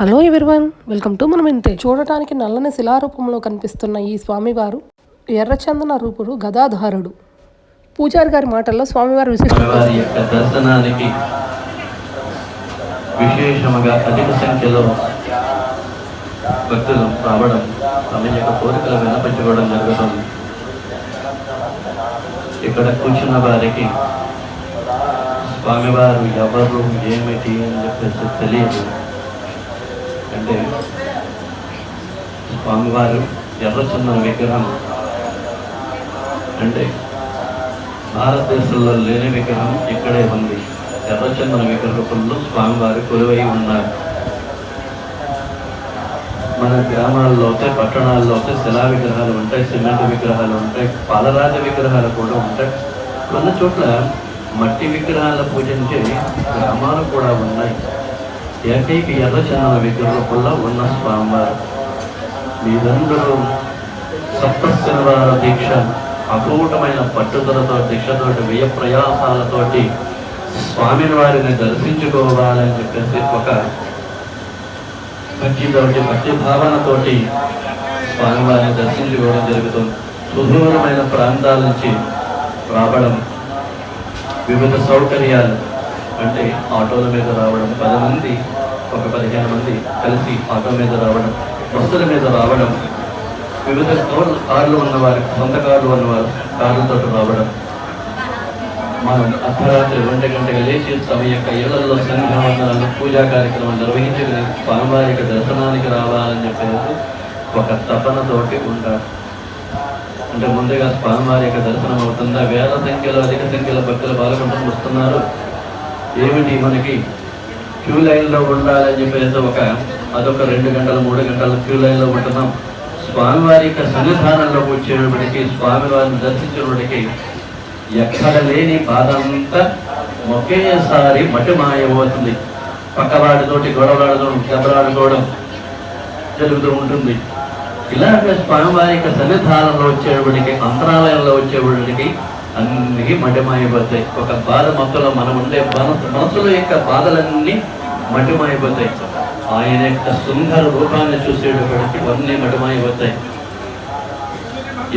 Hello everyone, welcome to మనం ఇంతే. చూడటానికి నల్లని శిలారూపంలో కనిపిస్తున్న ఈ స్వామివారు ఎర్రచందన రూపుడు గదాధారుడు. పూజారి గారి మాటల్లో స్వామివారి దర్శనానికి విశేషముగా అధిక సంఖ్యలో భక్తులు రావడం, తమ యొక్క కోరికలు విన్నపించుకోవడం జరుగుతుంది. ఇక్కడ కూర్చున్న వారికి స్వామివారు ఎవరు ఏమిటి అని చెప్పేసి తెలియదు. అంటే స్వామివారు ఎర్రచందన విగ్రహం అంటే భారతదేశంలో లేని విగ్రహం ఇక్కడే ఉంది. ఎర్రచందన విగ్రహంలో స్వామివారు కొలువై ఉన్నారు. మన గ్రామాల్లో అయితే, పట్టణాల్లో అయితే శిలా విగ్రహాలు ఉంటాయి, సిమెంట్ విగ్రహాలు ఉంటాయి, పాలరాజ విగ్రహాలు కూడా ఉంటాయి. కొన్ని చోట్ల మట్టి విగ్రహాల పూజించే గ్రామాలు కూడా ఉన్నాయి. ఏకైక ఎర్రచందన విగ్రహంలో ఉన్న స్వామివారు మీరందరూ సప్తశనివార దీక్ష, అపూటమైన పట్టుదలతో, దీక్షతోటి, వ్యయ ప్రయాసాలతోటి స్వామిని వారిని దర్శించుకోవాలని చెప్పేసి ఒక భక్తి భావనతోటి స్వామివారిని దర్శించుకోవడం జరుగుతుంది. సుదూరమైన ప్రాంతాల నుంచి రావడం, వివిధ సౌకర్యాలు అంటే ఆటోల మీద రావడం, 10 మంది, ఒక 15 మంది కలిసి ఆటో మీద రావడం, బస్సుల మీద రావడం, వివిధ కార్లు ఉన్నవారు, సొంత కార్లు ఉన్నవారు కార్లతో రావడం, మనం అర్ధరాత్రి 2 గంటలకు లేచి తమ యొక్క ఇళ్లలో సంధ్యావందనాలు, పూజా కార్యక్రమాలు నిర్వహించుకుని స్వామివారి యొక్క దర్శనానికి రావాలని చెప్పేసి ఒక తపనతోటి ఉంటారు. అంటే ముందుగా స్వామివారి యొక్క దర్శనం అవుతుందా, వేల సంఖ్యలో, అధిక సంఖ్యలో భక్తులు పాల్గొంటూ వస్తున్నారు. ఏమిటి మనకి క్యూ లైన్లో ఉండాలని చెప్పేసి అదొక 2 గంటలు 3 గంటలు క్యూ లైన్లో ఉంటున్నాం. స్వామివారి యొక్క సన్నిధానంలోకి వచ్చేటప్పటికి, స్వామివారిని దర్శించేటప్పటికి ఎక్కడ లేని బాధ అంతా ఒకేసారి మట్టి మాయమవుతుంది. పక్కవాడితోటి గొడవలాడడం, దెబ్బలాడుకోవడం జరుగుతూ ఉంటుంది. ఇలాగే స్వామివారి యొక్క సన్నిధానంలో వచ్చేటప్పటికి, అంతరాలయంలో వచ్చేటప్పటికి అన్నీ మటిమాయిపోతాయి. ఒక బాధ మొత్తంలో మనం ఉండే మనసుల యొక్క బాధలన్నీ మటిమాయిపోతాయి. ఆయన యొక్క సుందర రూపాన్ని చూసేటప్పటికి అన్నీ మటిమాయిపోతాయి.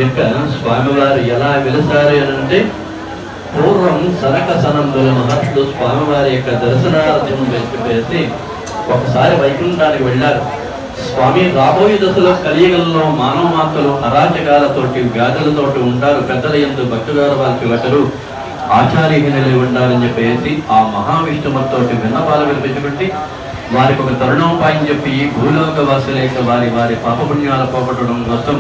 యొక్క స్వామివారు ఎలా వెలిసారు అంటే, పూర్వం సనక సనందుల మహర్షులు స్వామివారి యొక్క దర్శనార్థం వేసి ఒకసారి వైకుంఠానికి వెళ్ళారు. స్వామి రాబోయే దశలో కలియుగంలో మానవ మాత్రలు అరాచకాలతోటి, వ్యాధులతోటి ఉంటారు. పెద్దల యందు భక్తుగారు వారికి ఒకరు ఆచార్యహీనులై ఉండాలని చెప్పేసి ఆ మహావిష్ణుమతోటి విన్నపాలు వినిపించబట్టి వారికి ఒక తరుణోపాయం చెప్పి, భూలోక వాసులేక వారి వారి పాపపుణ్యాలు పోగొట్టడం కోసం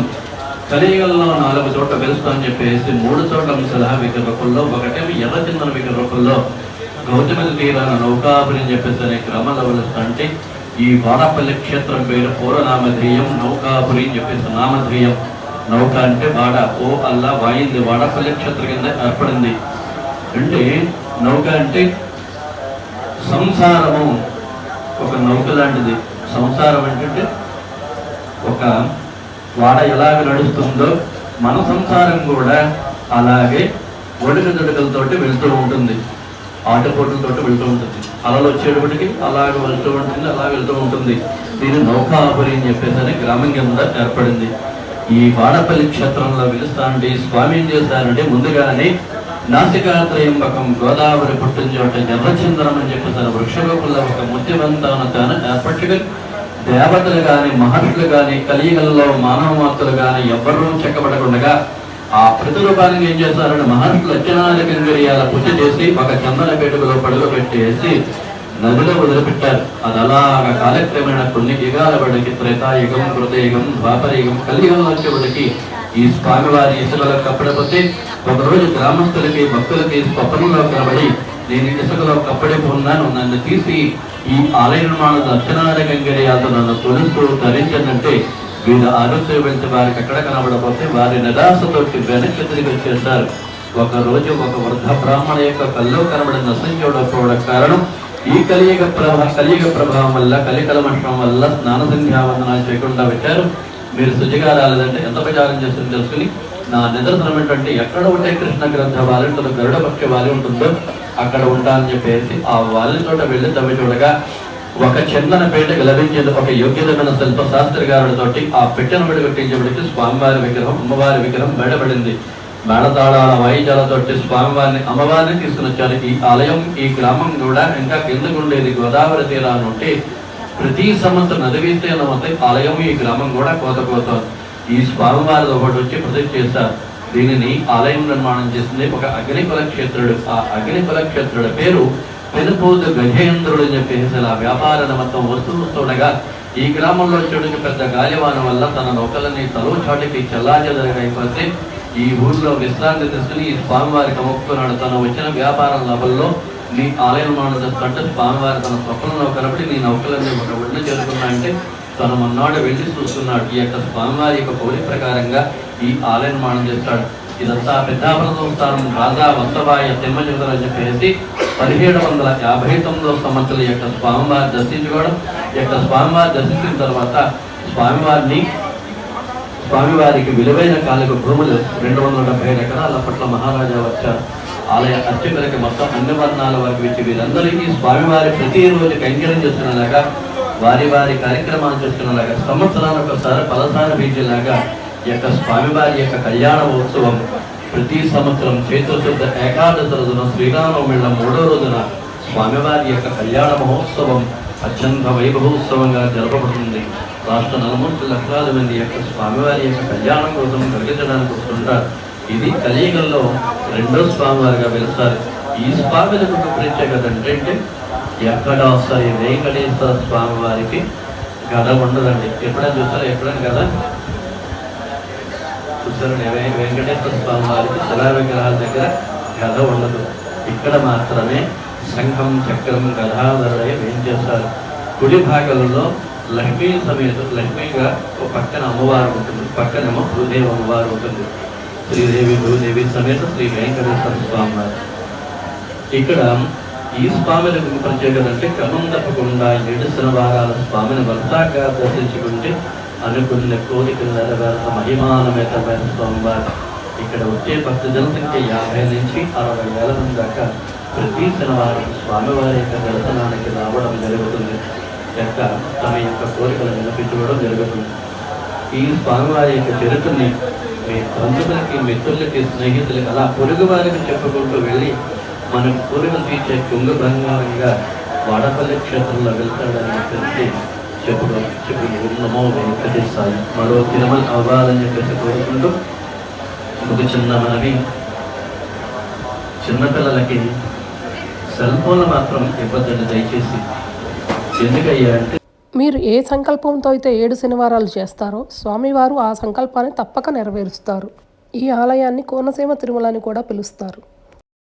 కలియుగంలో 4 చోట్ల వెలుస్తామని చెప్పేసి 3 చోట్ల సలహా విగ్రహంలో, ఒకటేమి ఎర్రచందన విగ్రహంలో గౌతమ తీరాన నౌకాపురి అని చెప్పేసి అనే క్రమంలో వెలుస్తుంటే, ఈ వాడపల్లి క్షేత్రం పేరు పూర్వనామధేయం నౌకాపురి అని చెప్పేసి నామధేయం. నౌక అంటే వాడ, ఓ అల్లా వాయింది, వాడపల్లి క్షేత్రం కింద ఏర్పడింది. అంటే నౌక అంటే సంసారము ఒక నౌక లాంటిది. సంసారం అంటే ఒక వాడ ఎలాగ నడుస్తుందో మన సంసారం కూడా అలాగే ఒడుకదొడుకలతోటి వెళ్తూ ఉంటుంది, ఆటపోటులతోటి వెళ్తూ ఉంటుంది. అలలు వచ్చేటప్పటికి అలాగ వెళ్తూ ఉంటుంది, అలా వెళ్తూ ఉంటుంది. దీన్ని నౌకాపురి అని చెప్పేసి గ్రామం కింద ఏర్పడింది. ఈ వాడపల్లి క్షేత్రంలో వెలుస్తాండి స్వామి ఏం చేశారంటే, ముందుగానే నాసికాత్రయంబకం గోదావరి పుట్టిన చోట ఎర్రచందనం అని చెప్పేసి వృక్షరూపంలో ఒక ముత్యవంతాన తాను ఏర్పట్టుకుని, దేవతలు కానీ, మహర్షులు కానీ, కలియుగంలో మానవ మాతలు కానీ ఎవ్వరూ చెక్కబడకుండా ఆ ప్రతిరూపానికి ఏం చేశారంటే, మహర్షులు అర్చనాల కింగరియాల పూజ చేసి ఒక చందన పేటుకలో పడుగు పెట్టేసి నదిలో వదిలిపెట్టారు. అది అలాగా కాలక్రమేణా కొన్ని యుగాల బడికి, త్రేతాయుగం, కృతయుగం, ద్వాపరయుగం, కలియుగంలో వచ్చేవాడికి ఈ స్వామివారి ఇసుకలో కప్పడిపోతే, ఒకరోజు గ్రామస్తులకి, భక్తులకి స్వప్నంలో కనబడి, నేను ఇసుకలో కప్పడిపోన్నాను, నన్ను తీసి ఈ ఆలయ నిర్మాణం అర్చనాల కింగరియాలతో నన్ను తొలుస్తూ ధరించనంటే, వీళ్ళ ఆరోగ్యం వెళ్తే వారికి ఎక్కడ కనబడపోతే వారి నిరాశతోటి వెనక్కి తిరిగి వచ్చేస్తారు. ఒకరోజు ఒక వృద్ధ బ్రాహ్మణ యొక్క కల్లో కనబడిన అసంఖ్యోడకపోవడం కారణం ఈ కలియుగ ప్రభావం వల్ల, కలికలమషం వల్ల స్నాన సంధ్యావందనాలు చేయకుండా పెట్టారు. మీరు శుచిగా రాలేదంటే ఎంత ప్రచారం చేస్తుందో తెలుసుకుని, నా నిదర్శనం ఏంటంటే, ఎక్కడ ఉంటే కృష్ణ గ్రంథ వాలింటుందో, గరుడ పక్ష వాలి ఉంటుందో అక్కడ ఉంటానని చెప్పేసి ఆ వాలి చోట వెళ్ళి తవ్వి చూడగా ఒక చందన పేటకు లభించేది ఒక యోగ్యతమైన శిల్పశాస్త్రకారుడితోటి ఆ పెట్టెను విడగొట్టించబడికి స్వామివారి విగ్రహం అమ్మవారి విగ్రహం బయటపడింది. మేళతాళాల వాయిద్యాలతోటి స్వామివారిని అమ్మవారిని తీసుకుని వచ్చారు. ఈ ఆలయం ఈ గ్రామం కూడా ఇంకా కిందకు ఉండేది గోదావరి తీరాన్ని ఉంటే ప్రతి సంవత్సరం నది విస్తీర్ణం అవుతాయి. ఆలయం ఈ గ్రామం కూడా కోతకోతారు. ఈ స్వామివారి ఒకటి వచ్చి ప్రతిష్ఠ చేశారు. దీనిని ఆలయం నిర్మాణం చేసింది ఒక అగ్నికుల క్షేత్రుడు. ఆ అగ్నికుల క్షేత్రుడి పేరు పెనుపోతు గజేంద్రుడు అని చెప్పేసి ఆ వ్యాపార నిమిత్తం వస్తుండగా ఈ గ్రామంలో చెడుకు పెద్ద గాలివాన వల్ల తన నౌకలని తలో చాటికి చెల్లాచెదరైపోతే ఈ ఊర్లో విశ్రాంతి తీసుకుని ఈ స్వామివారికి అమ్ముకున్నాడు. తను వచ్చిన వ్యాపారం లాభంలో నీ ఆలయ నిర్మాణం చేస్తుంటే స్వామివారి తన స్వప్నంలో కనబడి నీ నౌకలన్నీ ఒక ఒడిని చేరుకున్నా అంటే తను మొన్నాడు వెళ్ళి చూస్తున్నాడు. ఈ యొక్క స్వామివారి యొక్క కోరిక ప్రకారంగా ఈ ఆలయ నిర్మాణం చేస్తాడు. ఇదంతా పెద్దాపుర సంస్థానం రాజా వంతబాయ తిమ్మచంద్ర అని చెప్పేసి 1759 సంవత్సరాల యొక్క స్వామివారి దర్శించుకోవడం. యొక్క స్వామివారి దర్శించిన తర్వాత స్వామివారికి విలువైన కాలిక భూములు 270 ఎకరాల పట్ల మహారాజా వచ్చారు. ఆలయ అర్చకులకి మొత్తం అన్ని వర్ణాల వారికి వచ్చి వీరందరికీ స్వామివారి ప్రతిరోజు కైంకర్యం చేస్తున్నలాగా వారి వారి కార్యక్రమాలు చేస్తున్నలాగా సంవత్సరానికి ఒకసారి పలసారి బీజలాగా ఈ యొక్క స్వామివారి యొక్క కళ్యాణ ఉత్సవం ప్రతి సంవత్సరం చైత్రశుద్ధ ఏకాదశి రోజున శ్రీరామమిళ్ళ 3వ రోజున స్వామివారి యొక్క కళ్యాణ మహోత్సవం అత్యంత వైభవోత్సవంగా జరపబడుతుంది. రాష్ట్ర నలుమూర్తి లక్షలాది మంది యొక్క స్వామివారి యొక్క కళ్యాణం కోసం కలిగించడానికి వస్తుంటారు. ఇది కలియుగంలో 2వ స్వామివారిగా పిలుస్తారు. ఈ స్వామిలకు ప్రత్యేకత ఏంటంటే ఎక్కడ వస్తాయి వెంకటేశ్వర స్వామి వారికి గద ఉండదండి. ఎప్పుడైనా చూస్తారా? ఎప్పుడైనా కదా చూస్తారండి. వెంకటేశ్వర స్వామి వారికి శిలా విగ్రహాల దగ్గర గద ఉండదు. ఇక్కడ మాత్రమే శంఖం చక్రం గదాధరుడై ఏం చేస్తారు. కుడి భాగంలో లక్ష్మీ సమేత లక్ష్మీగా ఒక పక్కన అమ్మవారు ఉంటుంది, పక్కనేమో భూదేవి అమ్మవారు ఉంటుంది. శ్రీదేవి భూదేవి సమేత శ్రీ వెంకటేశ్వర స్వామి వారు. ఇక్కడ ఈ స్వామిలకు ప్రత్యేకత అంటే క్రమం తప్పకుండా 7 శనివారాల స్వామిని వరుసగా దర్శించుకుంటే అనుకున్న కోరికలు నెరవేర్త మహిమానమైన స్వామివారు. ఇక్కడ వచ్చే భక్త జనసంఖ్య 50 నుంచి 60 వేల మంది దాకా ప్రతి శనివారం స్వామివారి యొక్క దర్శనానికి రావడం జరుగుతుంది. తమ యొక్క కోరికలు వినిపించుకోవడం జరుగుతుంది. ఈ స్వామివారి యొక్క చరిత్రని మీ బంధువులకి, మిత్రులకి, స్నేహితులకి అలా పొరుగు వారికి చెప్పుకుంటూ వెళ్ళి మన కోరికలు తీర్చే కుంగ బంగారంగా వాడపల్లి క్షేత్రంలో వెళ్తాడని చెప్పేసి చెప్పుకున్నామో వెంకటేశ్వర మరో తిరుమల అవ్వాలని చెప్పేసి కోరుకుంటూ ఒక చిన్న మనవి, చిన్నపిల్లలకి సెల్ ఫోన్లు మాత్రం ఇవ్వద్దండి దయచేసి. ఎందుకయ్యా అంటే మీరు ఏ సంకల్పంతో అయితే 7 శనివారాలు చేస్తారో స్వామివారు ఆ సంకల్పాన్ని తప్పక నెరవేరుస్తారు. ఈ ఆలయాన్ని కోనసీమ తిరుమల అని కూడా పిలుస్తారు.